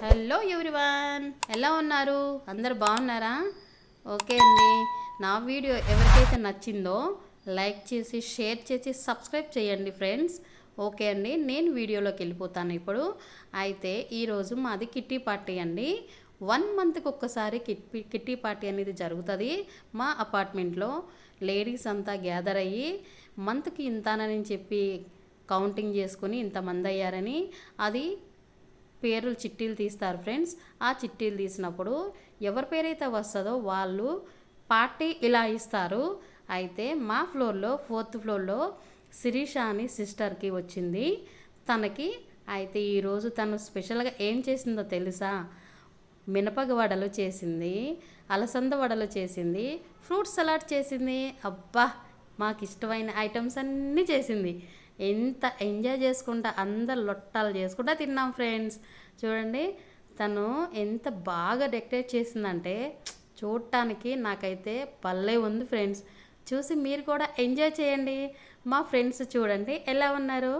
Hello everyone, ఎలా ఉన్నారు? అందరు బాగున్నారా? ఓకే అండి. నా వీడియో ఎవరికైతే నచ్చిందో లైక్ చేసి షేర్ చేసి సబ్స్క్రైబ్ చేయండి ఫ్రెండ్స్. ఓకే అండి, నేను వీడియోలోకి వెళ్ళిపోతాను ఇప్పుడు. అయితే ఈరోజు మాది కిట్టి పార్టీ అండి. 1 మంత్కి ఒక్కసారి కిట్టి పార్టీ అనేది జరుగుతుంది మా అపార్ట్మెంట్లో. లేడీస్ అంతా గ్యాదర్ అయ్యి మంత్కి ఇంతానని చెప్పి కౌంటింగ్ చేసుకుని ఇంతమంది అయ్యారని అది పేర్లు చిట్టీలు తీస్తారు ఫ్రెండ్స్. ఆ చిట్టీలు తీసినప్పుడు ఎవరి పేరైతే వస్తుందో వాళ్ళు పార్టీ ఇలా ఇస్తారు. అయితే మా ఫ్లోర్లో 4th ఫ్లోర్లో శిరీష అని సిస్టర్కి వచ్చింది తనకి. అయితే ఈరోజు తను స్పెషల్గా ఏం చేసిందో తెలుసా? మినపగ వడలు చేసింది, అలసంద వడలు చేసింది, ఫ్రూట్ సలాడ్ చేసింది. అబ్బా, మాకు ఇష్టమైన ఐటమ్స్ అన్నీ చేసింది. ఎంత ఎంజాయ్ చేసుకుంటా అందరు లొట్టాలు చేసుకుంటా తిన్నాం ఫ్రెండ్స్. చూడండి తను ఎంత బాగా డెకరేట్ చేసిందంటే చూడటానికి నాకైతే భలే ఉంది ఫ్రెండ్స్. చూసి మీరు కూడా ఎంజాయ్ చేయండి. మా ఫ్రెండ్స్ చూడండి ఎలా ఉన్నారు.